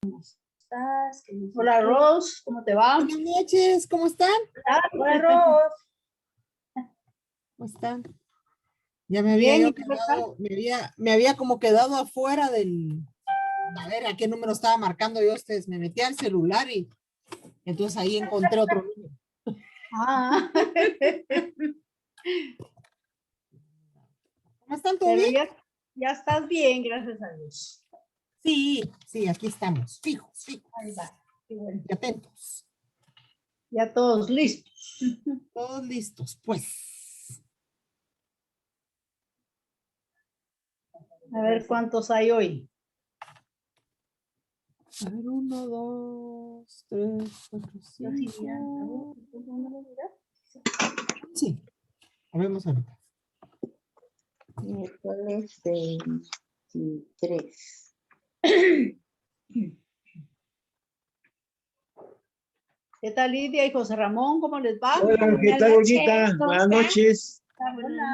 ¿Estás? Hola, Ros, ¿cómo te va? Buenas noches, ¿cómo están? Hola, Ros. ¿Cómo están? Ya me había Bien, yo ¿y tú qué tal? quedado, me había como quedado afuera del, a ver, ¿a qué número estaba marcando yo ustedes? Me metí al celular y entonces ahí encontré otro número. Ah. ¿Cómo están? ¿Todo Pero bien? ya estás bien, gracias a Dios. Sí, sí, aquí estamos, fijos, Ahí va, qué bueno. y atentos. Ya todos listos. Todos listos, pues. A ver cuántos hay hoy. A ver, 1, 2, 3, 4, Yo sí, mira, 5. ¿no lo miras? Sí, vamos ahorita. Miércoles 23. ¿Qué tal, Lidia y José Ramón? ¿Cómo les va? Hola, ¿qué tal, Olguita? Buenas noches.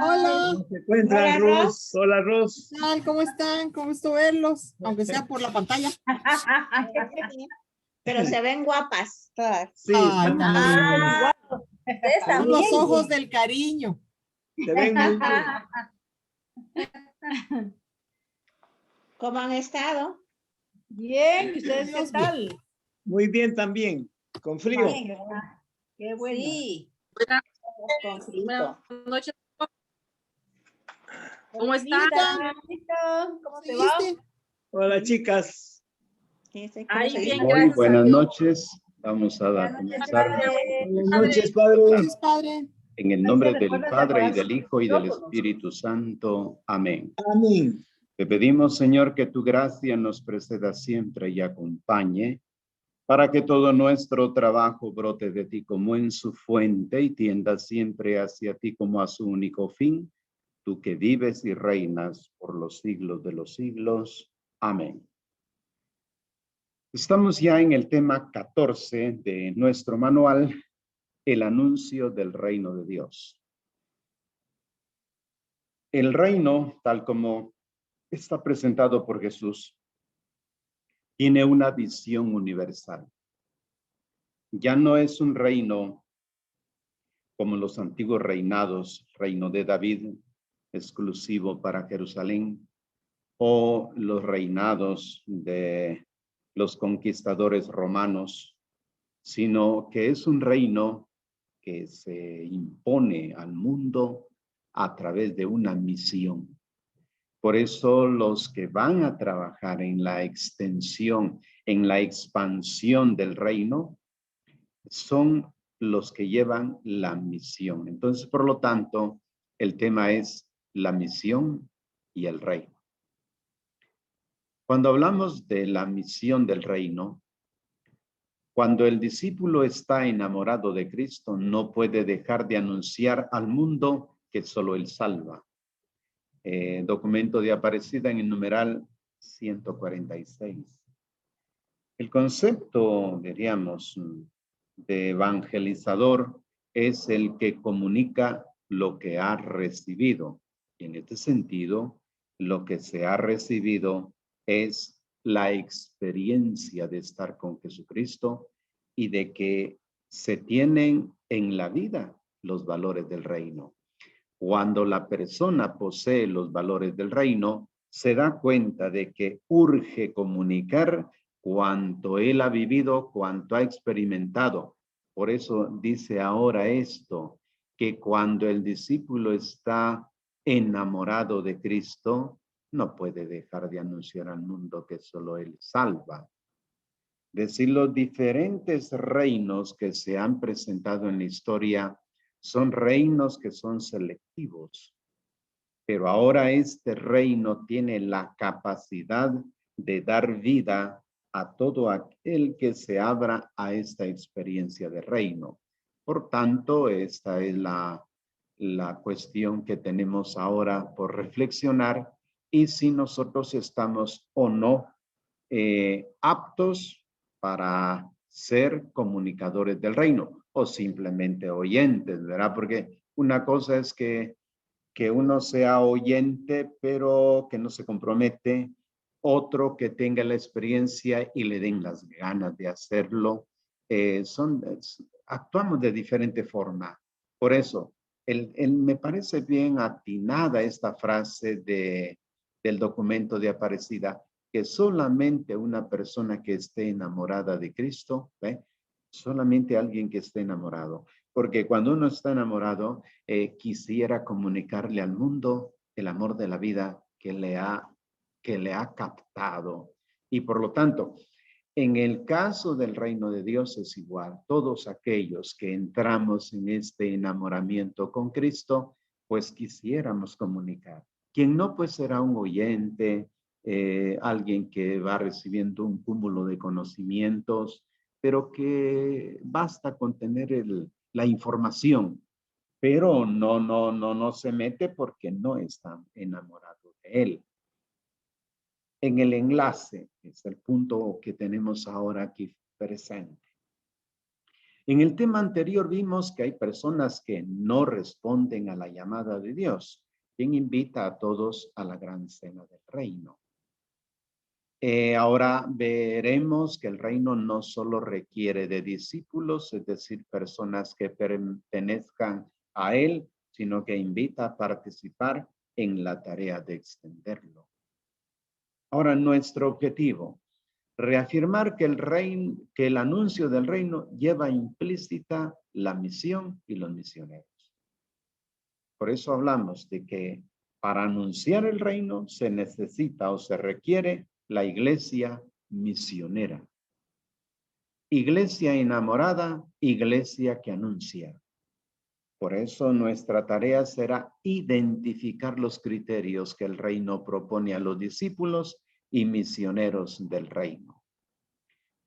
Hola, ¿Cómo se encuentran, Hola, Ros? Hola, Ros. ¿qué tal? ¿Cómo están? ¿Cómo gusto verlos? Aunque sea por la pantalla. Pero se ven guapas todas. Sí, Ay, están tan muy bien. Ah, ustedes Son también. los ojos del cariño. Se ven muy bien. ¿Cómo han estado? Bien, ¿y ustedes qué Dios, bien. tal? Muy bien también. Con frío. Bien, qué bueno. Sí, con frío. Buenas noches. ¿Cómo Hola, están? Lita, ¿cómo te va? ¿Seguiste? Hola, chicas. Ahí bien, Muy gracias a buenas Dios. noches. Vamos a Buenas noches, comenzar padre. Buenas noches, padre. Gracias, padre. en el Ahí nombre se del recuerda de Padre y apagar del sus Hijo y del micrófonos. Espíritu Santo. Amén. Amén. Te pedimos, Señor, que tu gracia nos preceda siempre y acompañe para que todo nuestro trabajo brote de ti como en su fuente y tienda siempre hacia ti como a su único fin, tú que vives y reinas por los siglos de los siglos. Amén. Estamos ya en el tema 14 de nuestro manual, el anuncio del reino de Dios. El reino, tal como está presentado por Jesús, tiene una visión universal. Ya no es un reino como los antiguos reinados, reino de David, exclusivo para Jerusalén, o los reinados de los conquistadores romanos, sino que es un reino que se impone al mundo a través de una misión. Por eso los que van a trabajar en la extensión, en la expansión del reino, son los que llevan la misión. Entonces, por lo tanto, el tema es la misión y el reino. Cuando hablamos de la misión del reino, cuando el discípulo está enamorado de Cristo, no puede dejar de anunciar al mundo que solo Él salva. Documento de Aparecida en el numeral 146. El concepto, diríamos, de evangelizador es el que comunica lo que ha recibido. Y en este sentido, lo que se ha recibido es la experiencia de estar con Jesucristo y de que se tienen en la vida los valores del reino. Cuando la persona posee los valores del reino, se da cuenta de que urge comunicar cuanto él ha vivido, cuanto ha experimentado. Por eso dice ahora esto, que cuando el discípulo está enamorado de Cristo, no puede dejar de anunciar al mundo que solo Él salva. Decir, los diferentes reinos que se han presentado en la historia son reinos que son selectivos, pero ahora este reino tiene la capacidad de dar vida a todo aquel que se abra a esta experiencia de reino. Por tanto, esta es la cuestión que tenemos ahora por reflexionar y si nosotros estamos o no aptos para ser comunicadores del reino o simplemente oyentes, ¿verdad? Porque una cosa es que uno sea oyente, pero que no se compromete, otro que tenga la experiencia y le den las ganas de hacerlo. Actuamos de diferente forma. Por eso, me parece bien atinada esta frase del documento de Aparecida, que solamente una persona que esté enamorada de Cristo, ¿ve? Solamente alguien que esté enamorado. Porque cuando uno está enamorado, quisiera comunicarle al mundo el amor de la vida que le ha captado. Y por lo tanto, en el caso del reino de Dios es igual. Todos aquellos que entramos en este enamoramiento con Cristo, pues quisiéramos comunicar. Quien no, pues será un oyente, alguien que va recibiendo un cúmulo de conocimientos, pero que basta con tener la información, pero no se mete porque no está enamorado de él. En el enlace, es el punto que tenemos ahora aquí presente. En el tema anterior vimos que hay personas que no responden a la llamada de Dios, quien invita a todos a la gran cena del reino. Ahora veremos que el reino no solo requiere de discípulos, es decir, personas que pertenezcan a él, sino que invita a participar en la tarea de extenderlo. Ahora, nuestro objetivo, reafirmar que el anuncio del reino lleva implícita la misión y los misioneros. Por eso hablamos de que para anunciar el reino se necesita o se requiere la iglesia misionera. Iglesia enamorada, iglesia que anuncia. Por eso nuestra tarea será identificar los criterios que el reino propone a los discípulos y misioneros del reino.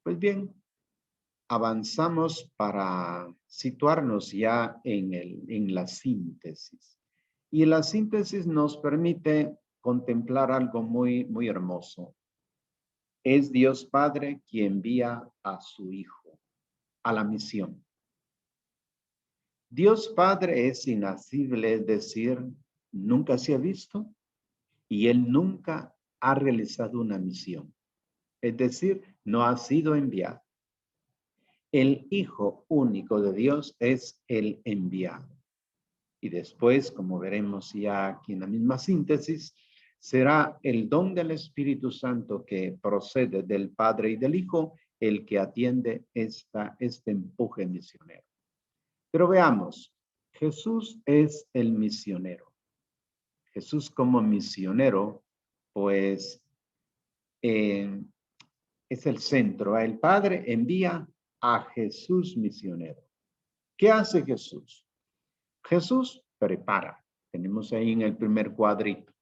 Pues bien, avanzamos para situarnos ya en la síntesis. Y la síntesis nos permite contemplar algo muy, muy hermoso. Es Dios Padre quien envía a su Hijo a la misión. Dios Padre es inacible, es decir, nunca se ha visto y Él nunca ha realizado una misión. Es decir, no ha sido enviado. El Hijo único de Dios es el enviado. Y después, como veremos ya aquí en la misma síntesis, será el don del Espíritu Santo que procede del Padre y del Hijo el que atiende este empuje misionero. Pero veamos, Jesús es el misionero. Jesús como misionero, pues es el centro. El Padre envía a Jesús misionero. ¿Qué hace Jesús? Jesús prepara. Tenemos ahí en el primer cuadrito.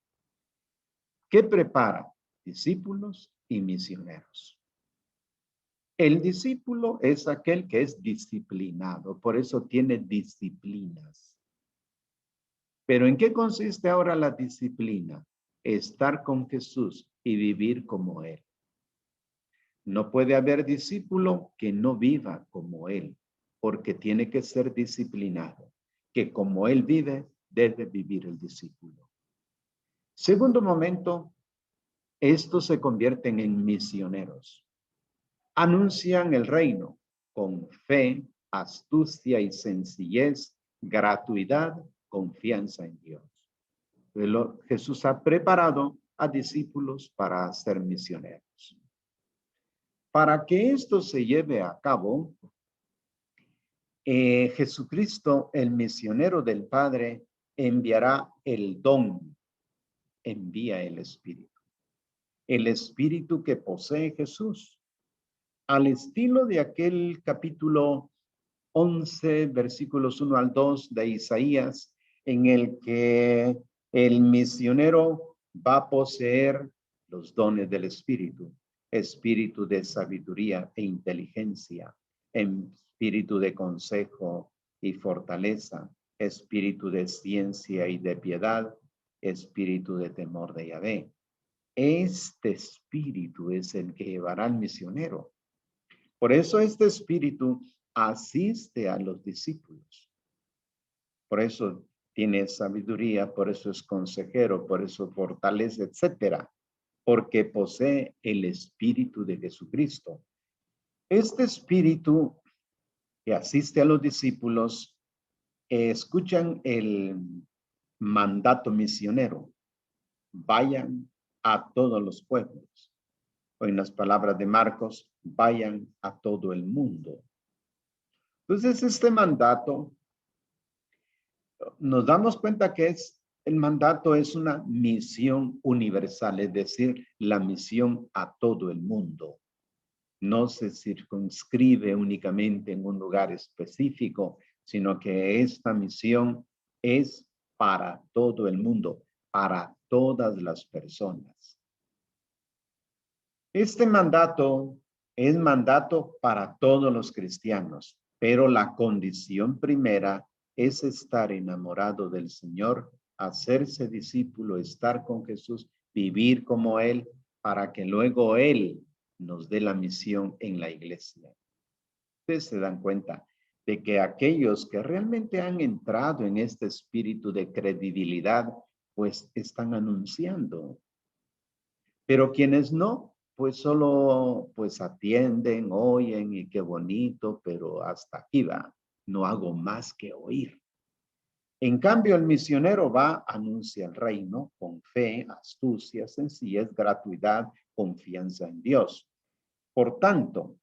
¿Qué prepara? Discípulos y misioneros. El discípulo es aquel que es disciplinado, por eso tiene disciplinas. Pero ¿en qué consiste ahora la disciplina? Estar con Jesús y vivir como Él. No puede haber discípulo que no viva como Él, porque tiene que ser disciplinado, que como Él vive, debe vivir el discípulo. Segundo momento, estos se convierten en misioneros. Anuncian el reino con fe, astucia y sencillez, gratuidad, confianza en Dios. Jesús ha preparado a discípulos para ser misioneros. Para que esto se lleve a cabo, Jesucristo, el misionero del Padre, enviará el don, envía el Espíritu que posee Jesús, al estilo de aquel capítulo 11, versículos 1 al 2 de Isaías, en el que el misionero va a poseer los dones del Espíritu, espíritu de sabiduría e inteligencia, espíritu de consejo y fortaleza, espíritu de ciencia y de piedad, espíritu de temor de Yahvé. Este espíritu es el que llevará al misionero. Por eso este espíritu asiste a los discípulos. Por eso tiene sabiduría, por eso es consejero, por eso fortalece, etcétera. porque posee el Espíritu de Jesucristo. Este Espíritu que asiste a los discípulos, escuchan el mandato misionero. Vayan a todos los pueblos. O en las palabras de Marcos, vayan a todo el mundo. Entonces, este mandato, nos damos cuenta que el mandato es una misión universal, es decir, la misión a todo el mundo. No se circunscribe únicamente en un lugar específico, sino que esta misión es para todo el mundo, para todas las personas. Este mandato es mandato para todos los cristianos, pero la condición primera es estar enamorado del Señor, hacerse discípulo, estar con Jesús, vivir como Él, para que luego Él nos dé la misión en la iglesia. Ustedes se dan cuenta de que aquellos que realmente han entrado en este espíritu de credibilidad, pues están anunciando. Pero quienes no, pues solo pues atienden, oyen y qué bonito, pero hasta aquí va. No hago más que oír. En cambio, el misionero va, anuncia el reino con fe, astucia, sencillez, gratuidad, confianza en Dios. Por tanto,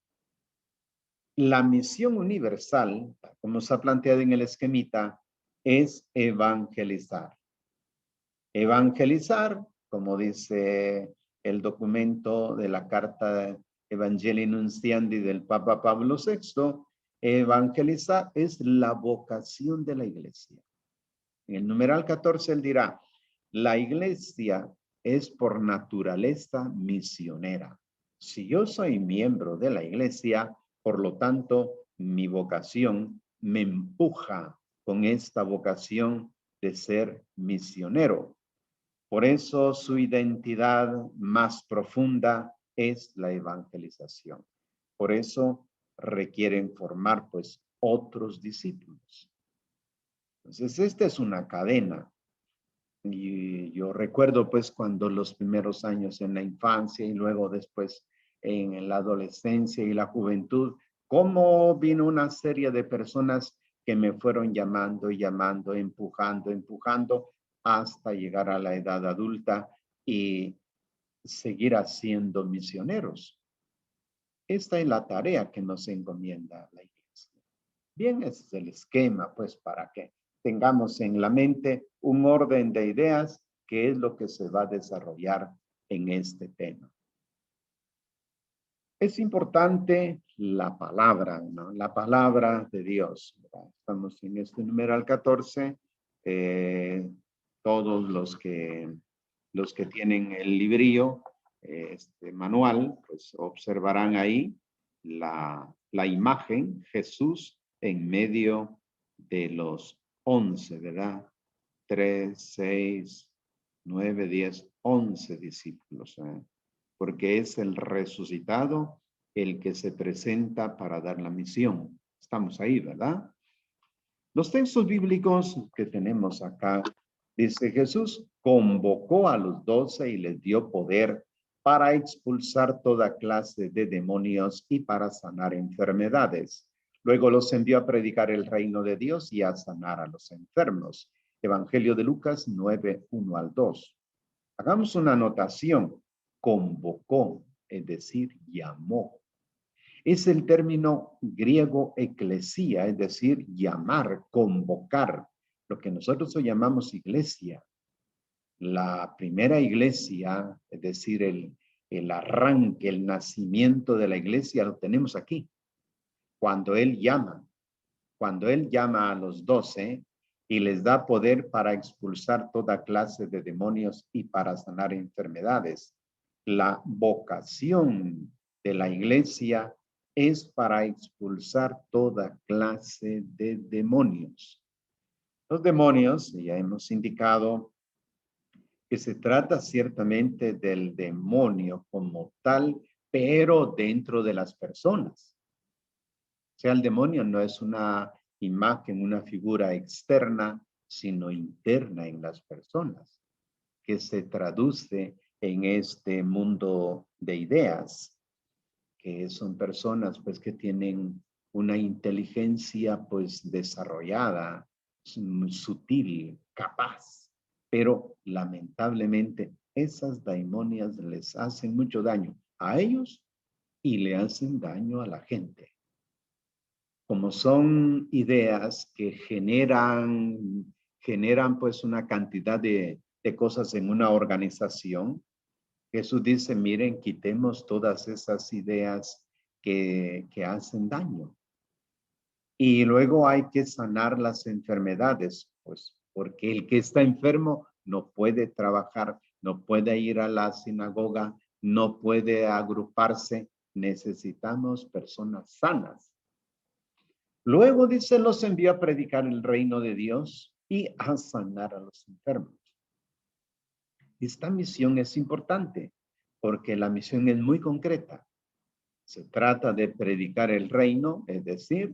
la misión universal, como se ha planteado en el esquemita, es evangelizar. Evangelizar, como dice el documento de la carta Evangelii Nuntiandi del Papa Pablo VI, evangelizar es la vocación de la iglesia. En el numeral 14 él dirá, la iglesia es por naturaleza misionera. Si yo soy miembro de la iglesia, por lo tanto, mi vocación me empuja con esta vocación de ser misionero. Por eso su identidad más profunda es la evangelización. Por eso requieren formar pues otros discípulos. Entonces, esta es una cadena. Y yo recuerdo pues cuando los primeros años en la infancia y luego después en la adolescencia y la juventud, cómo vino una serie de personas que me fueron llamando y llamando, empujando hasta llegar a la edad adulta y seguir haciendo misioneros. Esta es la tarea que nos encomienda la iglesia. Bien, ese es el esquema pues para que tengamos en la mente un orden de ideas que es lo que se va a desarrollar en este tema. Es importante la palabra, ¿no? La palabra de Dios. Estamos en este numeral 14. Todos los que tienen el librillo, este manual, pues observarán ahí la imagen, Jesús en medio de los 11, ¿verdad? 3, 6, 9, 10, 11 discípulos, porque es el resucitado el que se presenta para dar la misión. Estamos ahí, ¿verdad? Los textos bíblicos que tenemos acá, dice Jesús convocó a los 12 y les dio poder para expulsar toda clase de demonios y para sanar enfermedades. Luego los envió a predicar el reino de Dios y a sanar a los enfermos. Evangelio de Lucas 9, 1 al 2. Hagamos una anotación. Convocó, es decir, llamó. Es el término griego eclesía, es decir, llamar, convocar, lo que nosotros llamamos iglesia. La primera iglesia, es decir, el arranque, el nacimiento de la iglesia, lo tenemos aquí. Cuando Él llama a los 12 y les da poder para expulsar toda clase de demonios y para sanar enfermedades. La vocación de la iglesia es para expulsar toda clase de demonios. Los demonios, ya hemos indicado que se trata ciertamente del demonio como tal, pero dentro de las personas. O sea, el demonio no es una imagen, una figura externa, sino interna en las personas, que se traduce en este mundo de ideas, que son personas pues que tienen una inteligencia pues desarrollada, sutil, capaz, pero lamentablemente esas daimonias les hacen mucho daño a ellos y le hacen daño a la gente. Como son ideas que generan pues una cantidad de cosas en una organización, Jesús dice, miren, quitemos todas esas ideas que hacen daño. Y luego hay que sanar las enfermedades, pues, porque el que está enfermo no puede trabajar, no puede ir a la sinagoga, no puede agruparse. Necesitamos personas sanas. Luego dice, los envió a predicar el reino de Dios y a sanar a los enfermos. Esta misión es importante porque la misión es muy concreta. Se trata de predicar el reino, es decir,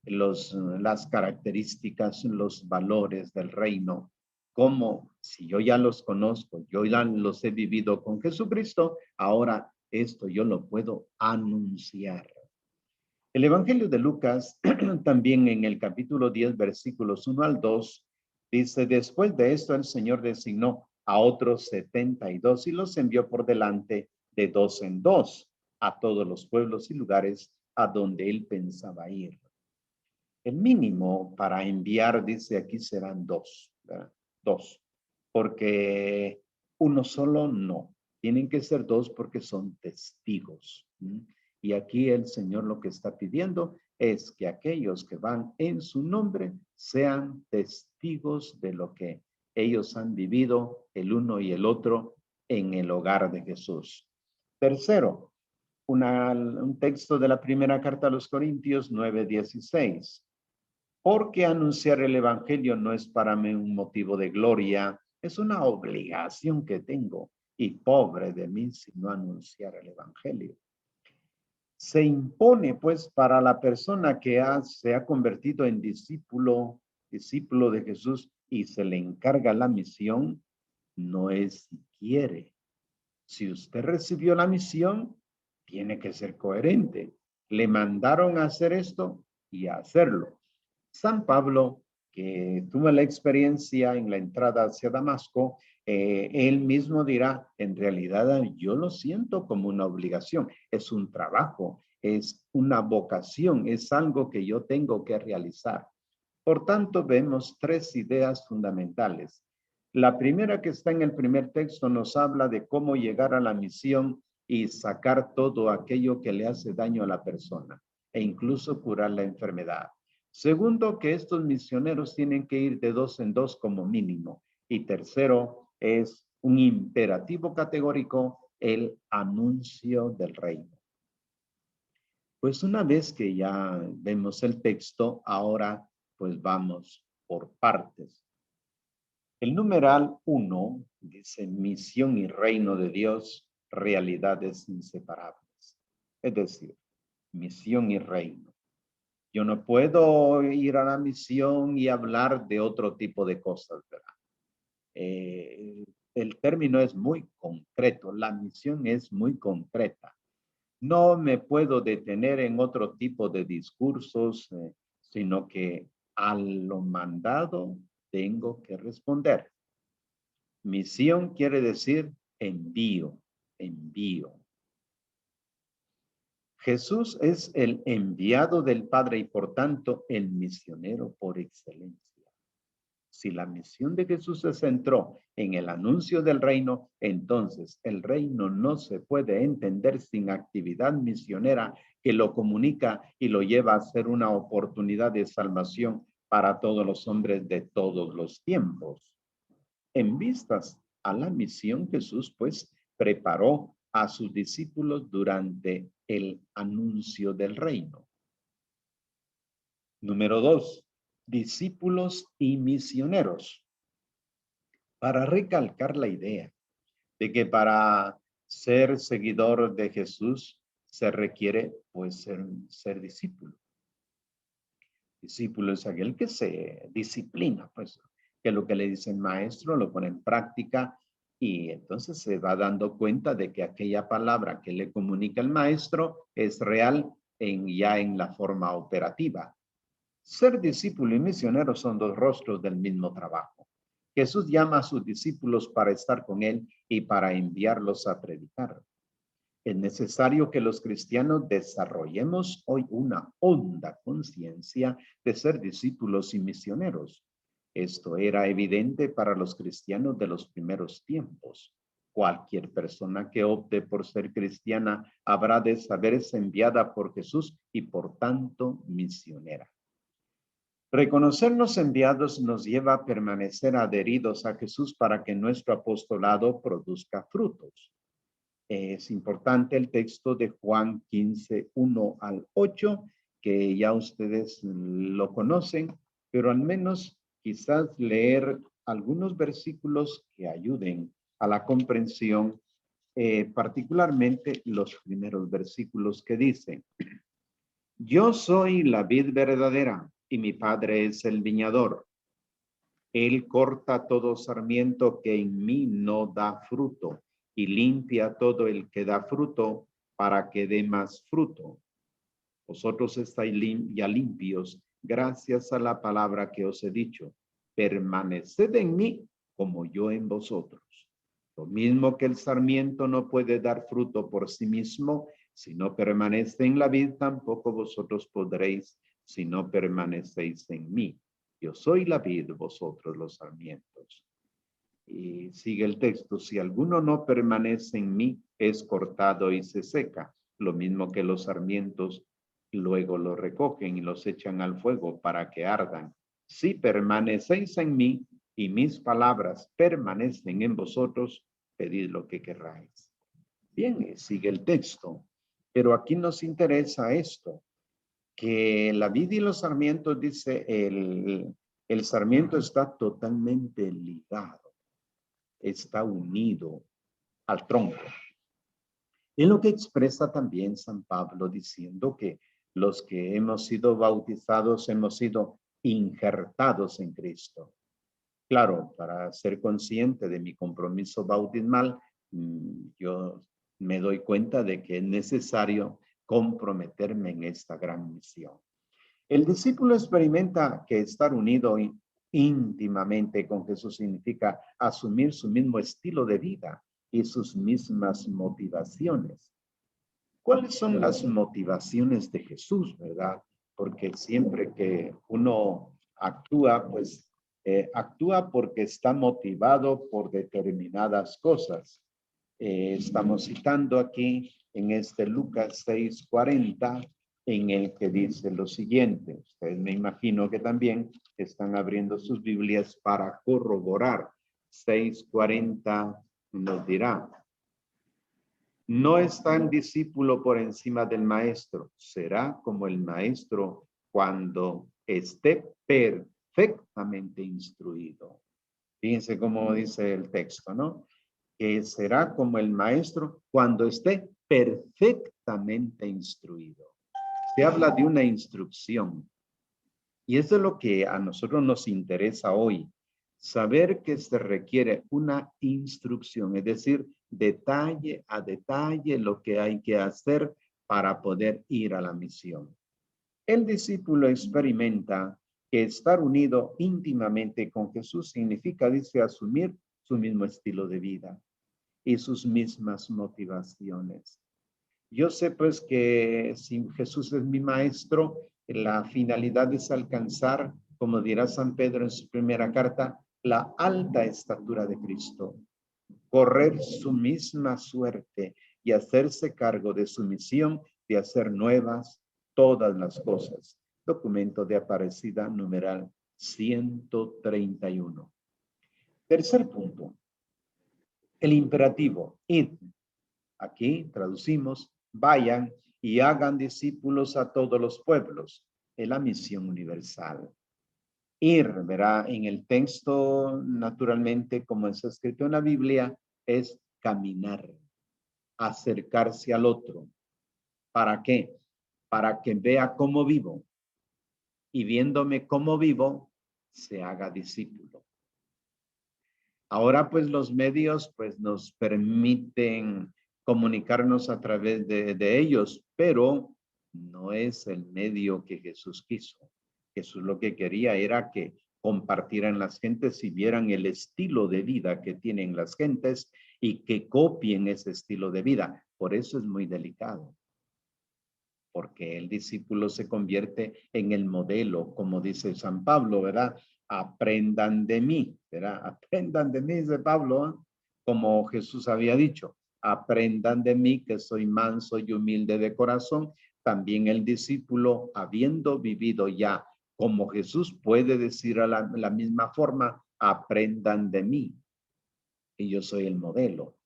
las características, los valores del reino, como si yo ya los conozco, yo ya los he vivido con Jesucristo, ahora esto yo lo puedo anunciar. El Evangelio de Lucas, también en el capítulo 10, versículos 1 al 2, dice, después de esto el Señor designó a otros 72 y los envió por delante de 2 en 2 a todos los pueblos y lugares a donde él pensaba ir. El mínimo para enviar, dice aquí, serán 2, ¿verdad? 2, porque uno solo no. Tienen que ser 2 porque son testigos. Y aquí el Señor lo que está pidiendo es que aquellos que van en su nombre sean testigos de lo que ellos han vivido, el uno y el otro, en el hogar de Jesús. Tercero, un texto de la primera carta a los Corintios 9:16. Porque anunciar el evangelio no es para mí un motivo de gloria, es una obligación que tengo, y pobre de mí si no anunciar el evangelio. Se impone pues para la persona que se ha convertido en discípulo de Jesús y se le encarga la misión, no es si quiere. Si usted recibió la misión, tiene que ser coherente. Le mandaron a hacer esto y a hacerlo. San Pablo, que tuvo la experiencia en la entrada hacia Damasco, él mismo dirá, en realidad yo lo siento como una obligación, es un trabajo, es una vocación, es algo que yo tengo que realizar. Por tanto, vemos 3 ideas fundamentales. La primera que está en el primer texto nos habla de cómo llegar a la misión y sacar todo aquello que le hace daño a la persona e incluso curar la enfermedad. Segundo, que estos misioneros tienen que ir de 2 en 2 como mínimo. Y tercero, es un imperativo categórico, el anuncio del reino. Pues una vez que ya vemos el texto, ahora pues vamos por partes. El numeral 1 dice misión y reino de Dios, realidades inseparables. Es decir, misión y reino. Yo no puedo ir a la misión y hablar de otro tipo de cosas, ¿verdad? El término es muy concreto, la misión es muy concreta. No me puedo detener en otro tipo de discursos, sino que a lo mandado tengo que responder. Misión quiere decir envío, envío. Jesús es el enviado del Padre y por tanto el misionero por excelencia. Si la misión de Jesús se centró en el anuncio del reino, entonces el reino no se puede entender sin actividad misionera que lo comunica y lo lleva a ser una oportunidad de salvación para todos los hombres de todos los tiempos. En vistas a la misión, Jesús pues preparó a sus discípulos durante el anuncio del reino. Número 2. Discípulos y misioneros. Para recalcar la idea de que para ser seguidor de Jesús se requiere pues ser discípulo. Discípulo es aquel que se disciplina, pues que lo que le dicen maestro lo pone en práctica Y entonces se va dando cuenta de que aquella palabra que le comunica el maestro es real ya en la forma operativa. Ser discípulo y misionero son dos rostros del mismo trabajo. Jesús llama a sus discípulos para estar con él y para enviarlos a predicar. Es necesario que los cristianos desarrollemos hoy una honda conciencia de ser discípulos y misioneros. Esto era evidente para los cristianos de los primeros tiempos. Cualquier persona que opte por ser cristiana habrá de saberse enviada por Jesús y por tanto misionera. Reconocernos enviados nos lleva a permanecer adheridos a Jesús para que nuestro apostolado produzca frutos. Es importante el texto de Juan 15, 1 al 8, que ya ustedes lo conocen, pero al menos quizás leer algunos versículos que ayuden a la comprensión, particularmente los primeros versículos que dicen: yo soy la vid verdadera y mi Padre es el viñador. Él corta todo sarmiento que en mí no da fruto y limpia todo el que da fruto para que dé más fruto. Vosotros estáis ya limpios gracias a la palabra que os he dicho. Permaneced en mí como yo en vosotros. Lo mismo que el sarmiento no puede dar fruto por sí mismo, si no permanece en la vid, tampoco vosotros podréis si no permanecéis en mí. Yo soy la vid, vosotros los sarmientos. Y sigue el texto: si alguno no permanece en mí, es cortado y se seca. Lo mismo que los sarmientos, luego lo recogen y los echan al fuego para que ardan. Si permanecéis en mí y mis palabras permanecen en vosotros, pedid lo que querráis. Bien, sigue el texto. Pero aquí nos interesa esto, que la vid y los sarmientos, dice, el sarmiento está totalmente ligado, está unido al tronco. Es lo que expresa también San Pablo diciendo que los que hemos sido bautizados hemos sido injertados en Cristo. Claro, para ser consciente de mi compromiso bautismal, yo me doy cuenta de que es necesario comprometerme en esta gran misión. El discípulo experimenta que estar unido íntimamente con Jesús significa asumir su mismo estilo de vida y sus mismas motivaciones. ¿Cuáles son las motivaciones de Jesús, verdad? Porque siempre que uno actúa, pues actúa porque está motivado por determinadas cosas. Estamos citando aquí en este Lucas 6:40, en el que dice lo siguiente. Ustedes me imagino que también están abriendo sus Biblias para corroborar. 6:40 nos dirá: no está el discípulo por encima del maestro, será como el maestro cuando esté perfectamente instruido. Fíjense cómo dice el texto, ¿no? Que será como el maestro cuando esté perfectamente instruido. Se habla de una instrucción. Y eso es lo que a nosotros nos interesa hoy. Saber que se requiere una instrucción, es decir, detalle a detalle lo que hay que hacer para poder ir a la misión. El discípulo experimenta que estar unido íntimamente con Jesús significa, dice, asumir su mismo estilo de vida y sus mismas motivaciones. Yo sé pues que si Jesús es mi maestro, la finalidad es alcanzar, como dirá San Pedro en su primera carta, la alta estatura de Cristo, correr su misma suerte y hacerse cargo de su misión de hacer nuevas todas las cosas. Documento de Aparecida, numeral 131. Tercer punto. El imperativo, id. Aquí traducimos: vayan y hagan discípulos a todos los pueblos. Es la misión universal. Ir, verá, en el texto, naturalmente, como es escrito en la Biblia, es caminar, acercarse al otro. ¿Para qué? Para que vea cómo vivo. Y viéndome cómo vivo, se haga discípulo. Ahora pues los medios pues nos permiten comunicarnos a través de ellos, pero no es el medio que Jesús quiso. Jesús lo que quería era que compartieran las gentes y vieran el estilo de vida que tienen las gentes y que copien ese estilo de vida. Por eso es muy delicado. Porque el discípulo se convierte en el modelo, como dice San Pablo, ¿verdad? Aprendan de mí, ¿verdad? Aprendan de mí, dice Pablo, ¿eh? Como Jesús había dicho, aprendan de mí que soy manso y humilde de corazón. También el discípulo, habiendo vivido ya como Jesús, puede decir a la misma forma, aprendan de mí. Y yo soy el modelo.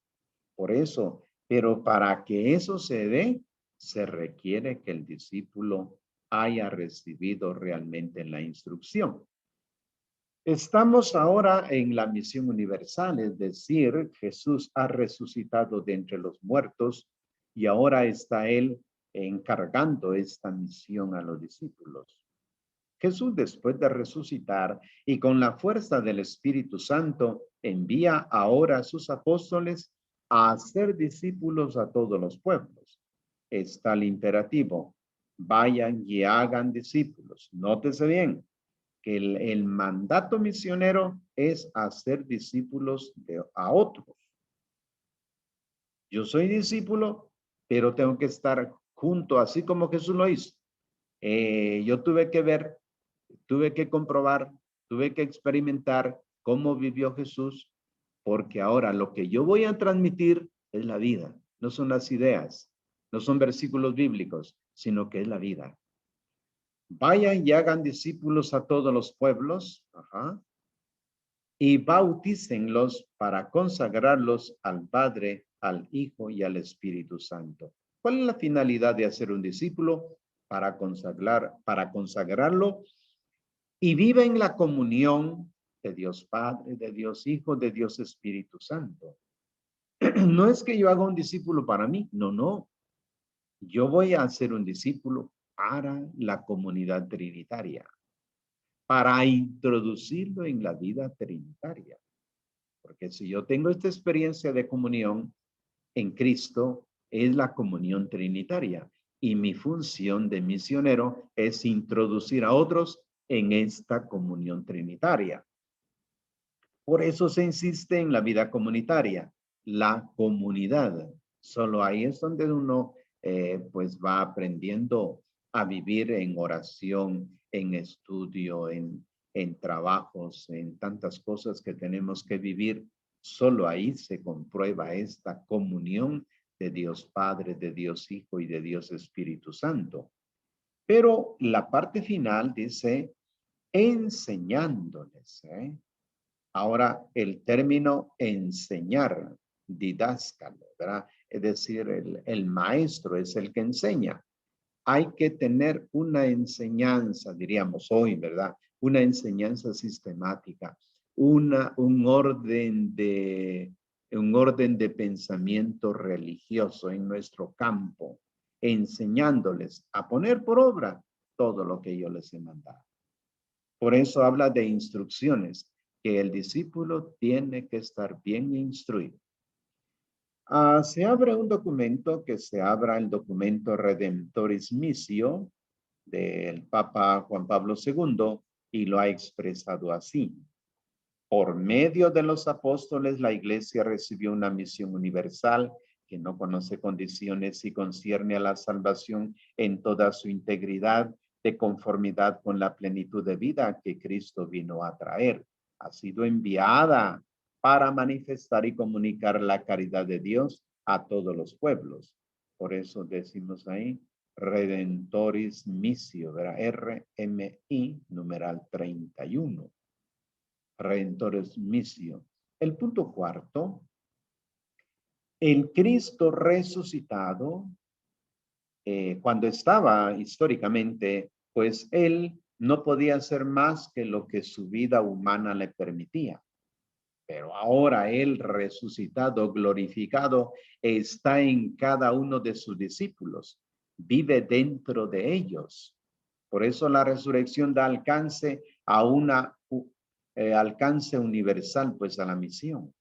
Por eso, pero para que eso se dé, se requiere que el discípulo haya recibido realmente la instrucción. Estamos ahora en la misión universal, es decir, Jesús ha resucitado de entre los muertos y ahora está él encargando esta misión a los discípulos. Jesús, después de resucitar y con la fuerza del Espíritu Santo, envía ahora a sus apóstoles a hacer discípulos a todos los pueblos. Está el imperativo, vayan y hagan discípulos. Nótese bien que el mandato misionero es hacer discípulos a otros. Yo soy discípulo, pero tengo que estar junto, así como Jesús lo hizo. Yo tuve que ver, tuve que comprobar, tuve que experimentar cómo vivió Jesús, porque ahora lo que yo voy a transmitir es la vida, no son las ideas, no son versículos bíblicos, sino que es la vida. Vayan y hagan discípulos a todos los pueblos, y bautícenlos para consagrarlos al Padre, al Hijo y al Espíritu Santo. ¿Cuál es la finalidad de hacer un discípulo? Para consagrarlo y vive en la comunión de Dios Padre, de Dios Hijo, de Dios Espíritu Santo. No es que yo haga un discípulo para mí, no. Yo voy a hacer un discípulo para la comunidad trinitaria, para introducirlo en la vida trinitaria. Porque si yo tengo esta experiencia de comunión en Cristo, es la comunión trinitaria. Y mi función de misionero es introducir a otros en esta comunión trinitaria. Por eso se insiste en la vida comunitaria, la comunidad. Solo ahí es donde uno pues va aprendiendo a vivir en oración, en estudio, en trabajos, en tantas cosas que tenemos que vivir. Solo ahí se comprueba esta comunión de Dios Padre, de Dios Hijo y de Dios Espíritu Santo. Pero la parte final dice, enseñándoles. Ahora, el término enseñar, didáscalo, ¿verdad? Es decir, el maestro es el que enseña. Hay que tener una enseñanza, diríamos hoy, ¿verdad? Una enseñanza sistemática, un orden de pensamiento religioso en nuestro campo, enseñándoles a poner por obra todo lo que yo les he mandado. Por eso habla de instrucciones, que el discípulo tiene que estar bien instruido. Se abre un documento, que se abra el documento Redemptoris Missio del Papa Juan Pablo II, y lo ha expresado así. Por medio de los apóstoles, la Iglesia recibió una misión universal que no conoce condiciones y concierne a la salvación en toda su integridad, de conformidad con la plenitud de vida que Cristo vino a traer. Ha sido enviada para manifestar y comunicar la caridad de Dios a todos los pueblos. Por eso decimos ahí, Redemptoris Missio, ¿verdad? RMI, numeral 31. Redemptoris Missio. El punto cuarto, el Cristo resucitado, cuando estaba históricamente, pues él no podía hacer más que lo que su vida humana le permitía. Pero ahora él resucitado, glorificado, está en cada uno de sus discípulos, vive dentro de ellos. Por eso la resurrección da alcance a una alcance universal pues a la misión.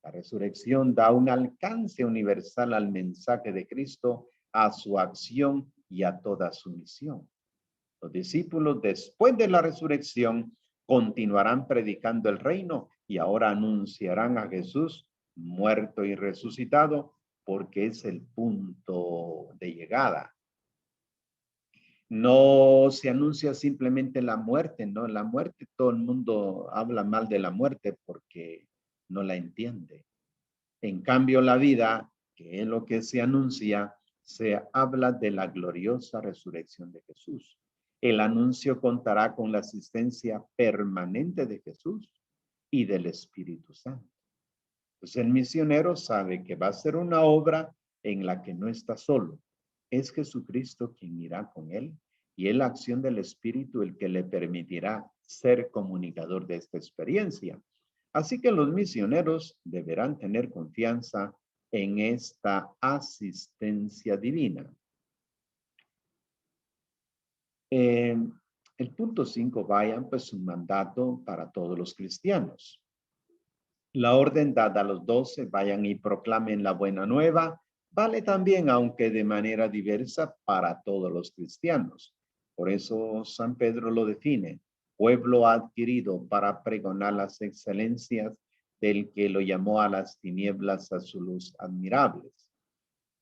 La resurrección da un alcance universal al mensaje de Cristo, a su acción y a toda su misión. Los discípulos después de la resurrección continuarán predicando el reino y ahora anunciarán a Jesús muerto y resucitado porque es el punto de llegada. No se anuncia simplemente la muerte, ¿no? La muerte, todo el mundo habla mal de la muerte porque no la entiende. En cambio, la vida, que es lo que se anuncia, se habla de la gloriosa resurrección de Jesús. El anuncio contará con la asistencia permanente de Jesús y del Espíritu Santo. Pues el misionero sabe que va a ser una obra en la que no está solo. Es Jesucristo quien irá con él y es la acción del Espíritu el que le permitirá ser comunicador de esta experiencia. Así que los misioneros deberán tener confianza en esta asistencia divina. El punto 5, vayan pues un mandato para todos los cristianos. La orden dada a los 12, vayan y proclamen la buena nueva, vale también, aunque de manera diversa, para todos los cristianos. Por eso San Pedro lo define, pueblo adquirido para pregonar las excelencias del que lo llamó a las tinieblas a su luz admirables.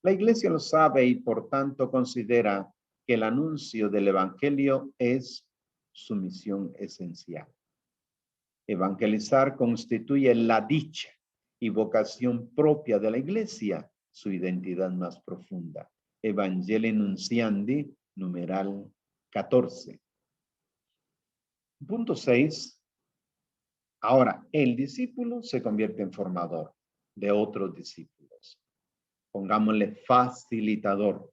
La iglesia lo sabe y por tanto considera que el anuncio del evangelio es su misión esencial. Evangelizar constituye la dicha y vocación propia de la iglesia, su identidad más profunda. Evangelii Nunciandi, numeral 14. Punto 6. Ahora, el discípulo se convierte en formador de otros discípulos. Pongámosle facilitador.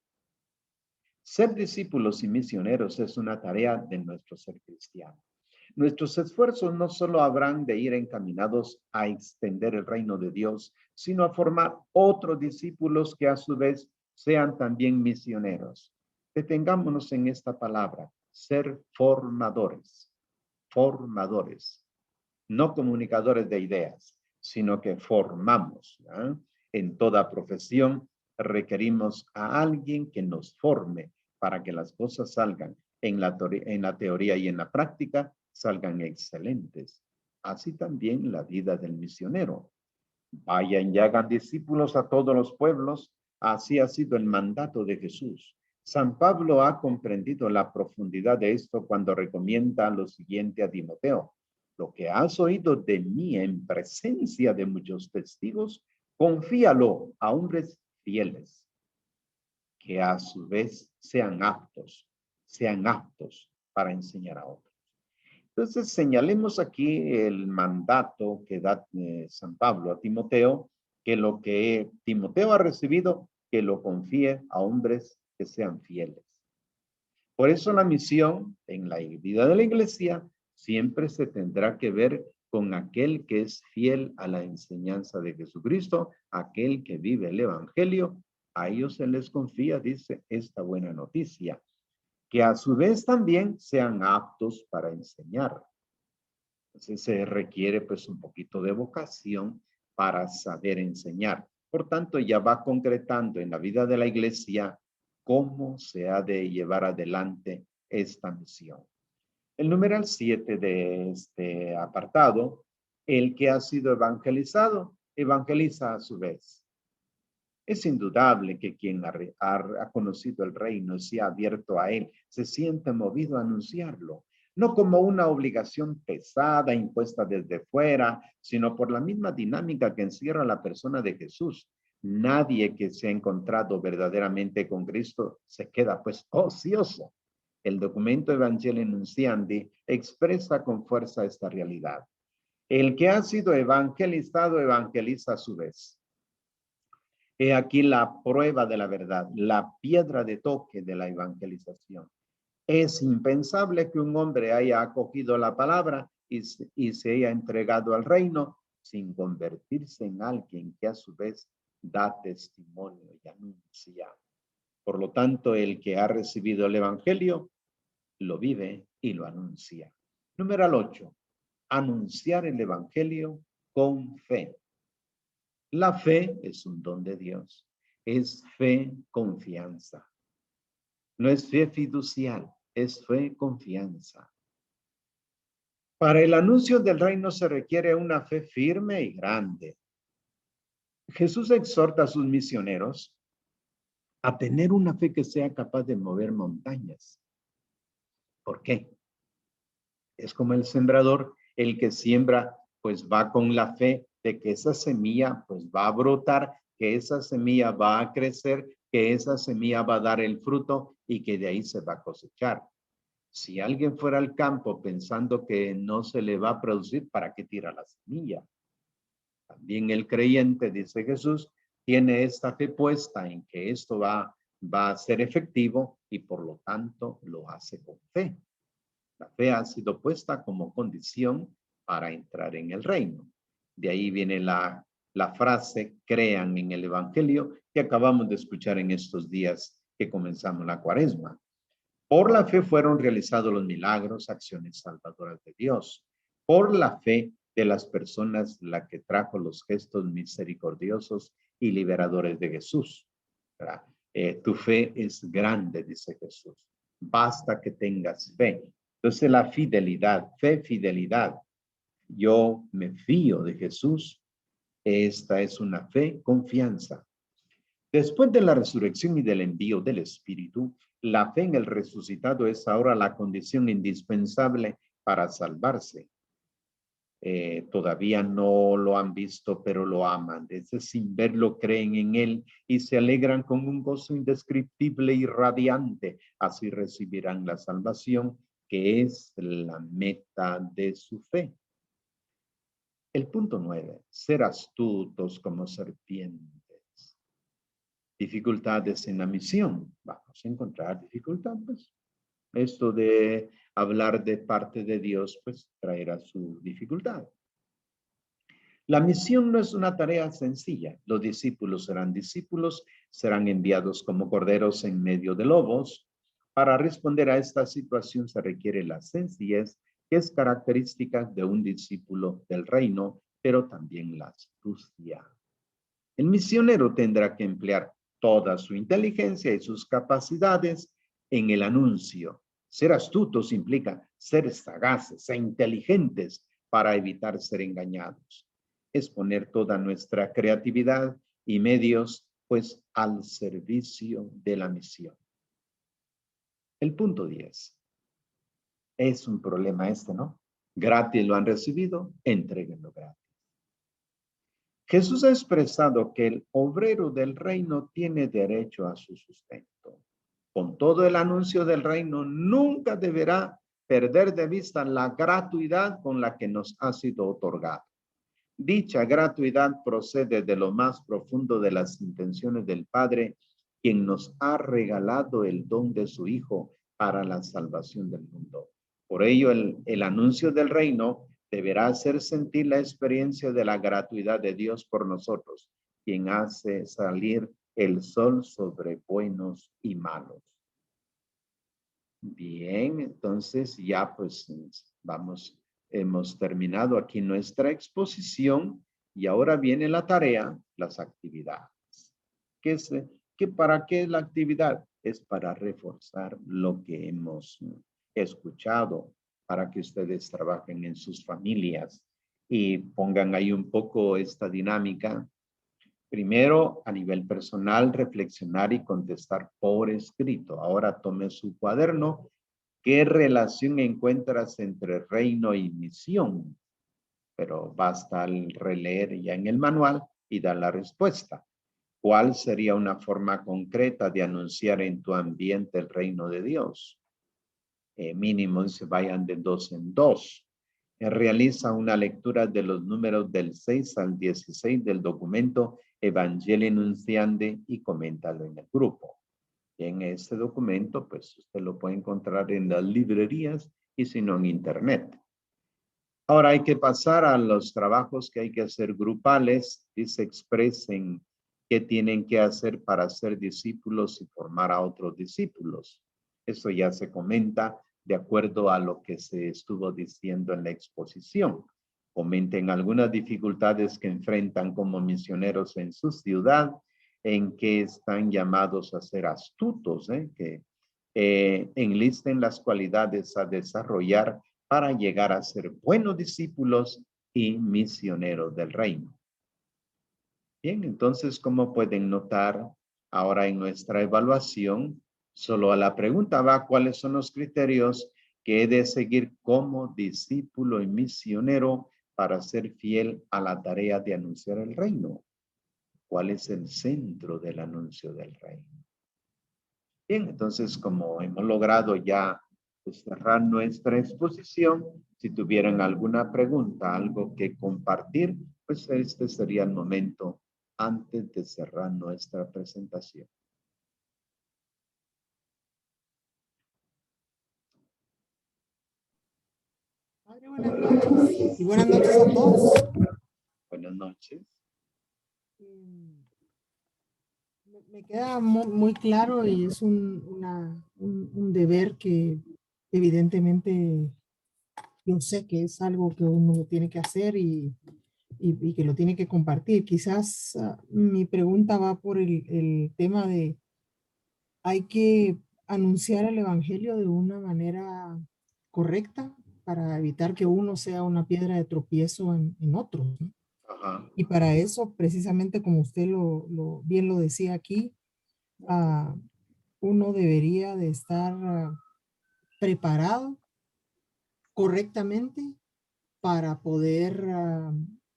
Ser discípulos y misioneros es una tarea de nuestro ser cristiano. Nuestros esfuerzos no solo habrán de ir encaminados a extender el reino de Dios, sino a formar otros discípulos que a su vez sean también misioneros. Detengámonos en esta palabra, ser formadores. Formadores. No comunicadores de ideas, sino que formamos. ¿Ya? En toda profesión requerimos a alguien que nos forme para que las cosas salgan en la teoría y en la práctica salgan excelentes. Así también la vida del misionero. Vayan y hagan discípulos a todos los pueblos. Así ha sido el mandato de Jesús. San Pablo ha comprendido la profundidad de esto cuando recomienda lo siguiente a Timoteo. Lo que has oído de mí en presencia de muchos testigos, confíalo a hombres fieles, que a su vez sean aptos para enseñar a otros. Entonces, señalemos aquí el mandato que da San Pablo a Timoteo, que lo que Timoteo ha recibido, que lo confíe a hombres que sean fieles. Por eso la misión en la vida de la iglesia siempre se tendrá que ver con aquel que es fiel a la enseñanza de Jesucristo, aquel que vive el evangelio. A ellos se les confía, dice, esta buena noticia, que a su vez también sean aptos para enseñar. Entonces se requiere pues un poquito de vocación para saber enseñar. Por tanto, ya va concretando en la vida de la iglesia cómo se ha de llevar adelante esta misión. El numeral 7 de este apartado, el que ha sido evangelizado, evangeliza a su vez. Es indudable que quien ha conocido el reino y se ha abierto a él, se siente movido a anunciarlo, no como una obligación pesada impuesta desde fuera, sino por la misma dinámica que encierra la persona de Jesús. Nadie que se ha encontrado verdaderamente con Cristo se queda pues ocioso. El documento Evangelii Nunciandi expresa con fuerza esta realidad. El que ha sido evangelizado, evangeliza a su vez. He aquí la prueba de la verdad, la piedra de toque de la evangelización. Es impensable que un hombre haya acogido la palabra y se haya entregado al reino sin convertirse en alguien que a su vez da testimonio y anuncia. Por lo tanto, el que ha recibido el evangelio lo vive y lo anuncia. Numeral 8. anunciar el evangelio con fe. La fe es un don de Dios. Es fe, confianza. No es fe fiducial, es fe, confianza. Para el anuncio del reino se requiere una fe firme y grande. Jesús exhorta a sus misioneros a tener una fe que sea capaz de mover montañas. ¿Por qué? Es como el sembrador, el que siembra, pues va con la fe de que esa semilla pues va a brotar, que esa semilla va a crecer, que esa semilla va a dar el fruto y que de ahí se va a cosechar. Si alguien fuera al campo pensando que no se le va a producir, ¿para qué tira la semilla? También el creyente, dice Jesús, tiene esta fe puesta en que esto va a ser efectivo y por lo tanto lo hace con fe. La fe ha sido puesta como condición para entrar en el reino. De ahí viene la frase, crean en el evangelio, que acabamos de escuchar en estos días que comenzamos la cuaresma. Por la fe fueron realizados los milagros, acciones salvadoras de Dios. Por la fe de las personas la que trajo los gestos misericordiosos y liberadores de Jesús. Tu fe es grande, dice Jesús. Basta que tengas fe. Entonces la fidelidad, fe, fidelidad. Yo me fío de Jesús. Esta es una fe, confianza. Después de la resurrección y del envío del Espíritu, la fe en el resucitado es ahora la condición indispensable para salvarse. Todavía no lo han visto, pero lo aman. Desde sin verlo creen en él y se alegran con un gozo indescriptible y radiante. Así recibirán la salvación, que es la meta de su fe. El punto 9. Ser astutos como serpientes. Dificultades en la misión. Vamos a encontrar dificultades. Esto de hablar de parte de Dios, pues traerá su dificultad. La misión no es una tarea sencilla. Los discípulos, serán enviados como corderos en medio de lobos. Para responder a esta situación se requiere la sencillez, que es característica de un discípulo del reino, pero también la astucia. El misionero tendrá que emplear toda su inteligencia y sus capacidades en el anuncio. Ser astutos implica ser sagaces e inteligentes para evitar ser engañados. Es poner toda nuestra creatividad y medios, pues, al servicio de la misión. El punto 10. Es un problema este, ¿no? Gratis lo han recibido, entréguenlo gratis. Jesús ha expresado que el obrero del reino tiene derecho a su sustento. Con todo el anuncio del reino, nunca deberá perder de vista la gratuidad con la que nos ha sido otorgada. Dicha gratuidad procede de lo más profundo de las intenciones del Padre, quien nos ha regalado el don de su Hijo para la salvación del mundo. Por ello, el anuncio del reino deberá hacer sentir la experiencia de la gratuidad de Dios por nosotros, quien hace salir el sol sobre buenos y malos. Bien, entonces ya pues hemos terminado aquí nuestra exposición y ahora viene la tarea, las actividades. ¿Para qué es la actividad? Es para reforzar lo que hemos escuchado, para que ustedes trabajen en sus familias y pongan ahí un poco esta dinámica. Primero, a nivel personal, reflexionar y contestar por escrito. Ahora tome su cuaderno. ¿Qué relación encuentras entre reino y misión? Pero basta releer ya en el manual y dar la respuesta. ¿Cuál sería una forma concreta de anunciar en tu ambiente el reino de Dios? Mínimo se vayan de 2 en 2. Realiza una lectura de los números del 6 al 16 del documento Evangelii Nuntiandi y coméntalo en el grupo. En este documento, pues usted lo puede encontrar en las librerías y si no en internet. Ahora hay que pasar a los trabajos que hay que hacer grupales y se expresen qué tienen que hacer para ser discípulos y formar a otros discípulos. Eso ya se comenta de acuerdo a lo que se estuvo diciendo en la exposición. Comenten algunas dificultades que enfrentan como misioneros en su ciudad, en que están llamados a ser astutos, que enlisten las cualidades a desarrollar para llegar a ser buenos discípulos y misioneros del reino. Bien, entonces, como pueden notar, ahora en nuestra evaluación, solo a la pregunta va cuáles son los criterios que he de seguir como discípulo y misionero para ser fiel a la tarea de anunciar el reino. ¿Cuál es el centro del anuncio del reino? Bien, entonces, como hemos logrado ya cerrar nuestra exposición, si tuvieran alguna pregunta, algo que compartir, pues este sería el momento antes de cerrar nuestra presentación. Padre, buenas noches. Y buenas noches a todos. Buenas noches. Me queda muy claro y es un deber que evidentemente yo sé que es algo que uno tiene que hacer y que lo tiene que compartir. Quizás mi pregunta va por el tema de hay que anunciar el evangelio de una manera correcta para evitar que uno sea una piedra de tropiezo en otros, ¿no? Ajá. Y para eso, precisamente como usted bien lo decía aquí, uno debería de estar preparado correctamente para poder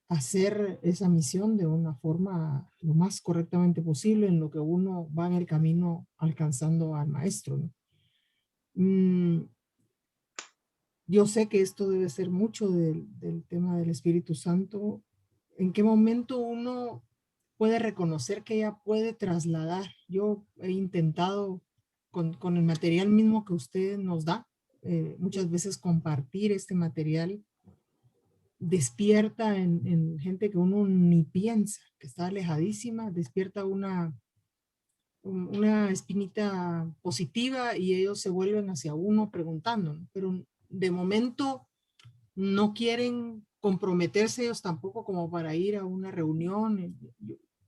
hacer esa misión de una forma lo más correctamente posible en lo que uno va en el camino alcanzando al maestro, ¿no? Yo sé que esto debe ser mucho del tema del Espíritu Santo. ¿En qué momento uno puede reconocer que ella puede trasladar? Yo he intentado con el material mismo que usted nos da, muchas veces compartir este material despierta en gente que uno ni piensa, que está alejadísima, despierta una espinita positiva y ellos se vuelven hacia uno preguntando, ¿no? Pero de momento no quieren comprometerse ellos tampoco como para ir a una reunión.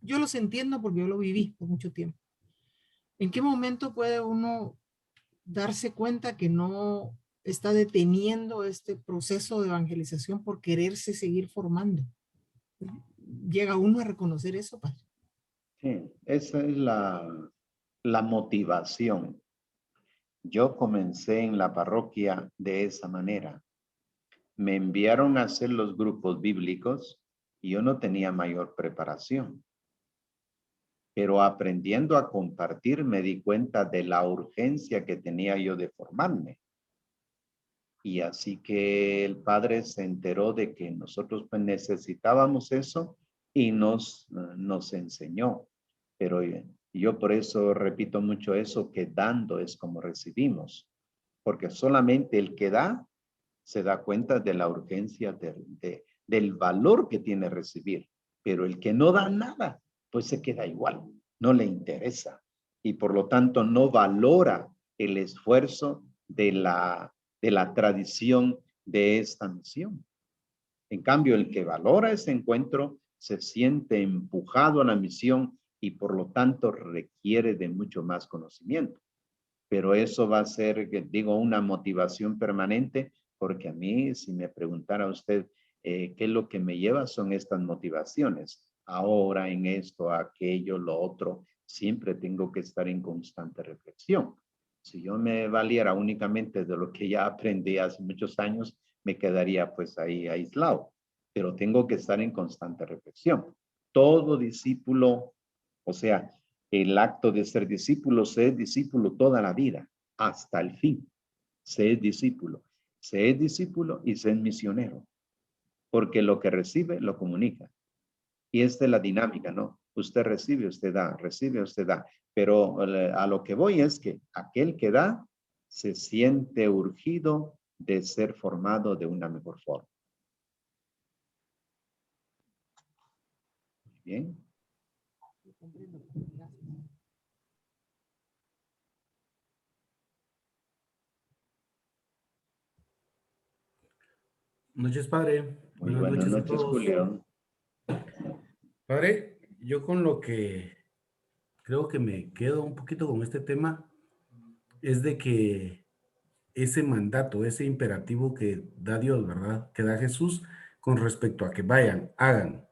Yo los entiendo porque yo lo viví por mucho tiempo. ¿En qué momento puede uno darse cuenta que no está deteniendo este proceso de evangelización por quererse seguir formando? ¿Llega uno a reconocer eso, padre? Sí, esa es la motivación. Yo comencé en la parroquia de esa manera. Me enviaron a hacer los grupos bíblicos y yo no tenía mayor preparación. Pero aprendiendo a compartir me di cuenta de la urgencia que tenía yo de formarme. Y así que el padre se enteró de que nosotros pues, necesitábamos eso y nos enseñó. Pero yo por eso repito mucho eso, que dando es como recibimos. Porque solamente el que da se da cuenta de la urgencia del valor que tiene recibir. Pero el que no da nada, pues se queda igual, no le interesa. Y por lo tanto no valora el esfuerzo de la tradición de esta misión. En cambio, el que valora ese encuentro se siente empujado a la misión y por lo tanto requiere de mucho más conocimiento. Pero eso va a ser, digo, una motivación permanente, porque a mí, si me preguntara usted qué es lo que me lleva, son estas motivaciones. Ahora en esto, aquello, lo otro, siempre tengo que estar en constante reflexión. Si yo me valiera únicamente de lo que ya aprendí hace muchos años, me quedaría pues ahí aislado. Pero tengo que estar en constante reflexión. Todo discípulo, o sea, el acto de ser discípulo, se es discípulo toda la vida, hasta el fin. Se es discípulo y se es misionero. Porque lo que recibe, lo comunica. Y esta es la dinámica, ¿no? Usted recibe, usted da, recibe, usted da. Pero a lo que voy es que aquel que da se siente urgido de ser formado de una mejor forma. Bien. Noches, padre. Muy Buenas buenas noches a noches, todos. Julio. Padre, yo con lo que creo que me quedo un poquito con este tema es de que ese mandato, ese imperativo que da Dios, ¿verdad? Que da Jesús con respecto a que vayan, hagan.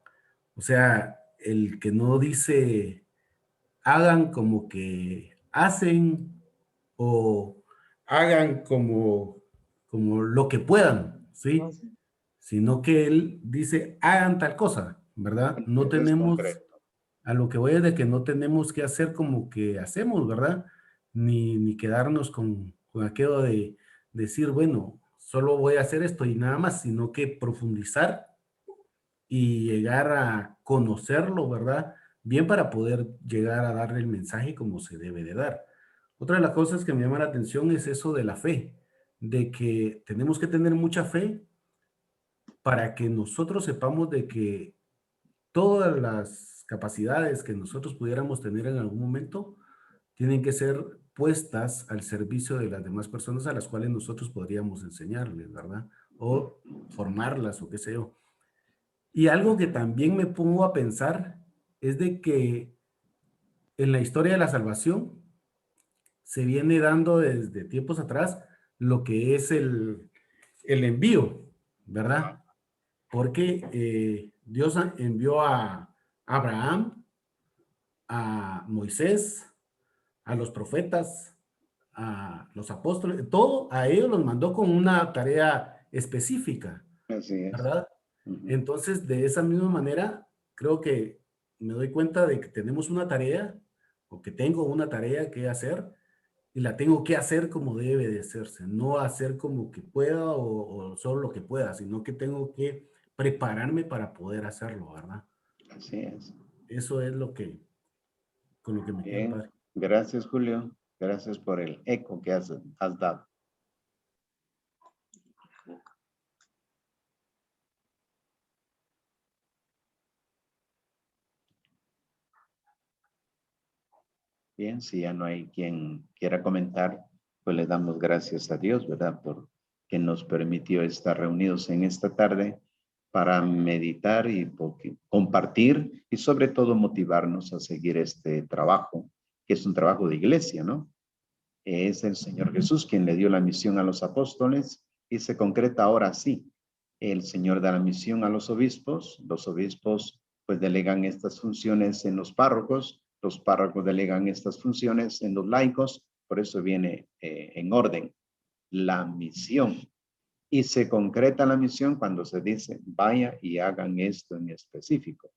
O sea, el que no dice hagan como que hacen o hagan como lo que puedan, ¿sí? Sino que él dice hagan tal cosa, ¿verdad? No Eso es tenemos, concreto. a lo que voy es de que no tenemos que hacer como que hacemos, ¿verdad? Ni quedarnos con aquello de decir, bueno, solo voy a hacer esto y nada más, sino que profundizar y llegar a conocerlo, ¿verdad? Bien para poder llegar a darle el mensaje como se debe de dar. Otra de las cosas que me llama la atención es eso de la fe, de que tenemos que tener mucha fe para que nosotros sepamos de que todas las capacidades que nosotros pudiéramos tener en algún momento tienen que ser puestas al servicio de las demás personas a las cuales nosotros podríamos enseñarles, ¿verdad? O formarlas o qué sé yo. Y algo que también me pongo a pensar es de que en la historia de la salvación se viene dando desde tiempos atrás lo que es el envío, ¿verdad? Porque Dios envió a Abraham, a Moisés, a los profetas, a los apóstoles, todo a ellos los mandó con una tarea específica, Así es. ¿verdad? Ujú. Entonces, de esa misma manera, creo que me doy cuenta de que tenemos una tarea o que tengo una tarea que hacer y la tengo que hacer como debe de hacerse, no hacer como que pueda o solo lo que pueda, sino que tengo que prepararme para poder hacerlo, ¿verdad? Así es. Eso es lo que, con lo que me quedo, Bien. padre. Gracias, Julio. Gracias por el eco que has dado. Bien, si ya no hay quien quiera comentar, pues le damos gracias a Dios, ¿verdad? Por que nos permitió estar reunidos en esta tarde para meditar y compartir y sobre todo motivarnos a seguir este trabajo, que es un trabajo de iglesia, ¿no? Es el Señor Jesús quien le dio la misión a los apóstoles y se concreta ahora sí. El Señor da la misión a los obispos pues delegan estas funciones en los párrocos delegan estas funciones en los laicos, por eso viene en orden la misión. Y se concreta la misión cuando se dice, vaya y hagan esto en específico,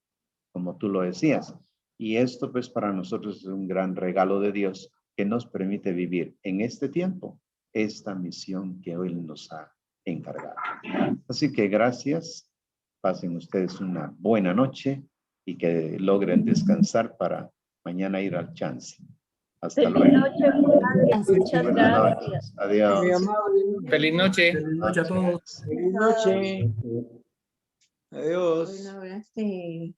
como tú lo decías. Y esto pues para nosotros es un gran regalo de Dios que nos permite vivir en este tiempo esta misión que hoy nos ha encargado. Así que gracias, pasen ustedes una buena noche y que logren descansar para mañana ir al chance. Hasta Feliz luego. noche, padre. Muchas Buenas gracias. noches. Adiós. Muy amable. Feliz noche. Feliz noche a todos. Feliz noche. Adiós. Bueno, ahora sí.